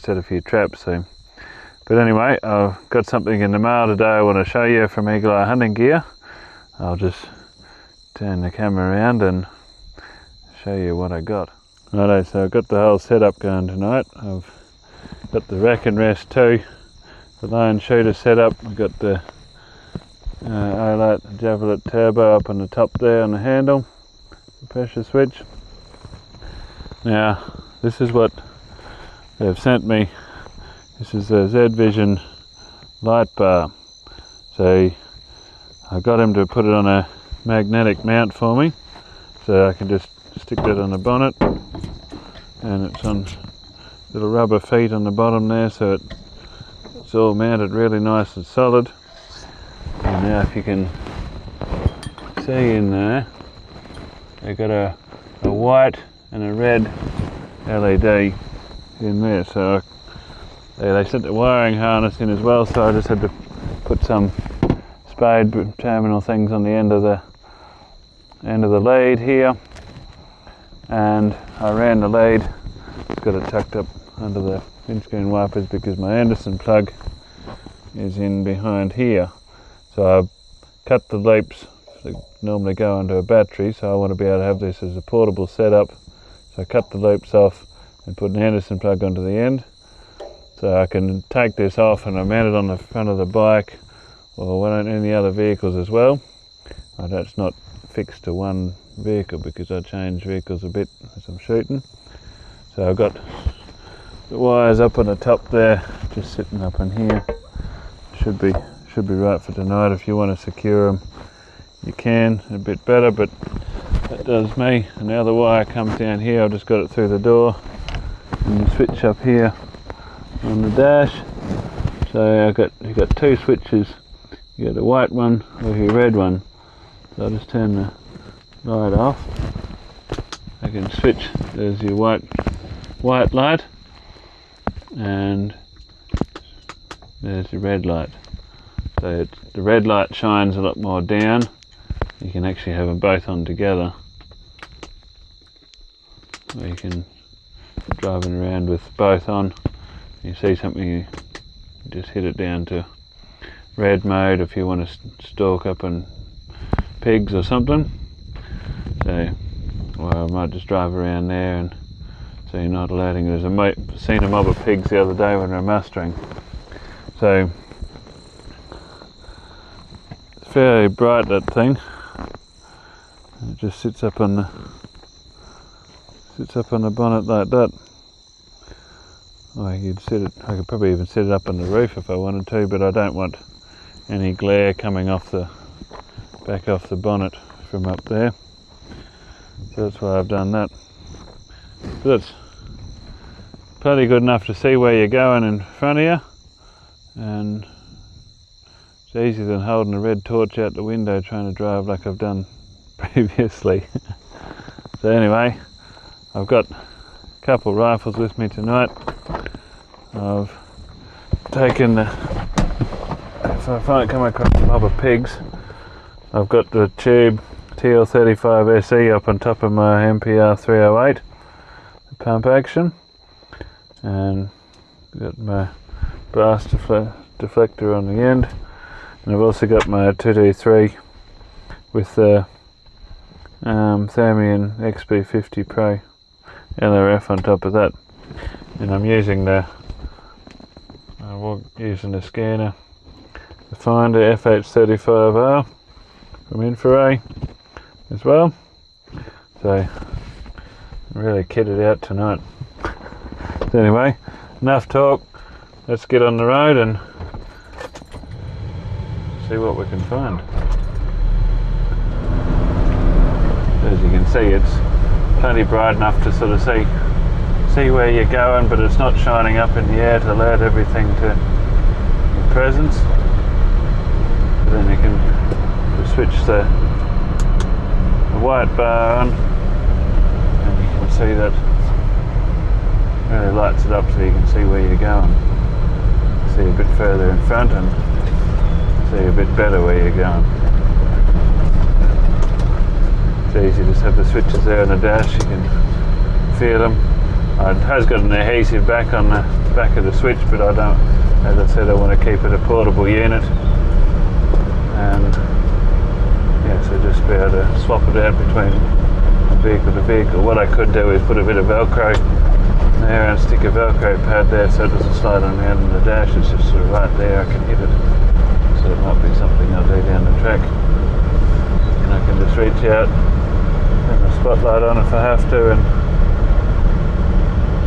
set a few traps. So, but anyway, I've got something in the mail today I want to show you from Eagleye Hunting Gear. I'll just turn the camera around and show you what I got. Righto, so I've got the whole setup going tonight. I've got the rack and rest too, the lone shooter setup. I've got the Eagleye Javelin turbo up on the top there on the handle, the pressure switch. Now this is what they've sent me. This is the Z Vision light bar. So I got him to put it on a magnetic mount for me, so I can just stick that on the bonnet, and it's on little rubber feet on the bottom there, so it's all mounted really nice and solid. And now if you can see in there, they've got a white and a red LED in there, so they sent the wiring harness in as well, so I just had to put some spade terminal things on the end of the lead here, and I ran the lead. It's got it tucked up under the windscreen wipers because my Anderson plug is in behind here. So I cut the loops that normally go into a battery, so I want to be able to have this as a portable setup. So I cut the loops off and put an Anderson plug onto the end, so I can take this off and I mount it on the front of the bike or any other vehicles as well. It's not fixed to one vehicle because I change vehicles a bit as I'm shooting. So I've got the wires up on the top there, just sitting up in here. Should be right for tonight. If you want to secure them, you can a bit better, but that does me. And now the wire comes down here. I've just got it through the door, and you switch up here on the dash. So you've got two switches. You got a white one or your red one. So I'll just turn the light off. I can switch. There's your white light, and there's your red light. So the red light shines a lot more down. You can actually have them both on together, or you can be driving around with both on. You see something, you just hit it down to red mode if you want to stalk up on pigs or something. So, or I might just drive around there, and so you're not alerting. Seen a mob of pigs the other day when they're mustering. So it's fairly bright, that thing. It just sits up on the bonnet like that. Or I could probably even set it up on the roof if I wanted to, but I don't want any glare coming off back off the bonnet from up there. So that's why I've done that. But it's plenty good enough to see where you're going in front of you, and it's easier than holding a red torch out the window trying to drive like I've done previously. So anyway, I've got a couple rifles with me tonight. I've taken if I come across a mob of pigs, I've got the tube TL35 SE up on top of my MPR 308, the pump action, and got my brass deflector on the end, and I've also got my 2D3 with the Thermion XB50 Pro LRF on top of that, and I'm using the scanner, the Finder FH35R from Infraray as well. So I'm really kitted out tonight. So anyway, enough talk. Let's get on the road and see what we can find. As you can see, it's plenty bright enough to sort of see where you're going, but it's not shining up in the air to alert everything to your presence. But then you can just switch the white bar on, and you can see that really lights it up so you can see where you're going. See a bit further in front and see a bit better where you're going. It's easy, just have the switches there on the dash, you can feel them. It has got an adhesive back on the the back of the switch, but I don't, as I said, I want to keep it a portable unit, and yeah, so just be able to swap it out between vehicle to vehicle. What I could do is put a bit of Velcro there and stick a Velcro pad there so it doesn't slide on around in the dash. It's just sort of right there, I can hit it. So it might be something I'll do down the track. And I can just reach out, turn the spotlight on if I have to, and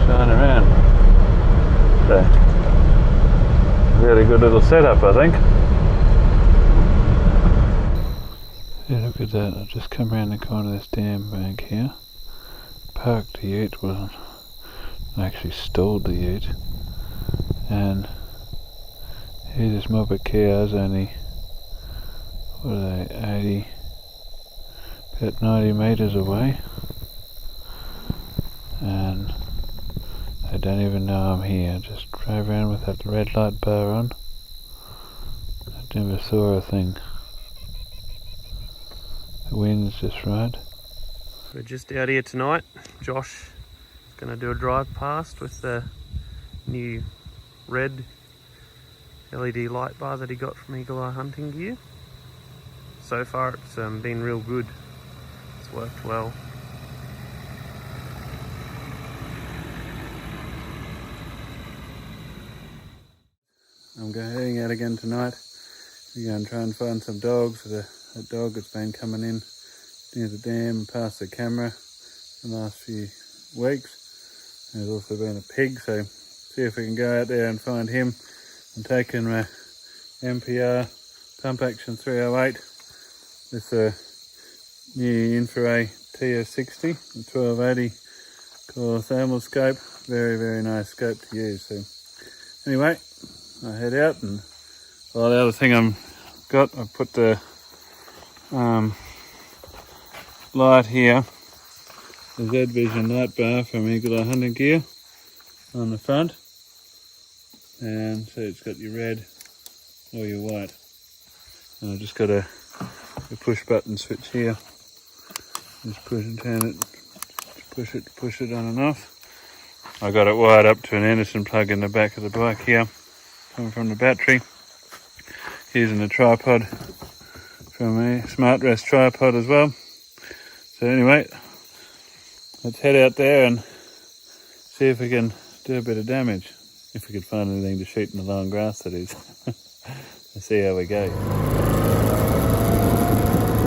shine around. So, really good little setup, I think. Yeah, look at that. I've just come around the corner of this dam bank here. Parked the ute, I actually stalled the ute. And here's this mob of cows, only, what are they, about 90 metres away. And they don't even know I'm here. I just drove around with that red light bar on. I never saw a thing. The wind's just right. We're just out here tonight. Josh is going to do a drive past with the new red LED light bar that he got from Eagleye hunting gear. So far it's been real good. It's worked well. I'm heading out again tonight. We're going to try and find some dogs. That dog that's been coming in near the dam and past the camera the last few weeks. There's also been a pig, so see if we can go out there and find him. I'm taking my MPR pump action 308 with the new infrared TS60, the 1280 core thermal scope. Very, very nice scope to use. So anyway, I head out, and well, the other thing I've put the light here, the Z Vision light bar from Eagleye hunting gear on the front, and so it's got your red or your white. And I've just got a push button switch here. Just push and turn it, push it on and off. I got it wired up to an Anderson plug in the back of the bike here, coming from the battery. Using a tripod from a Smart Rest tripod as well. So anyway, let's head out there and see if we can do a bit of damage. If we could find anything to shoot in the long grass, that is. Let's see how we go.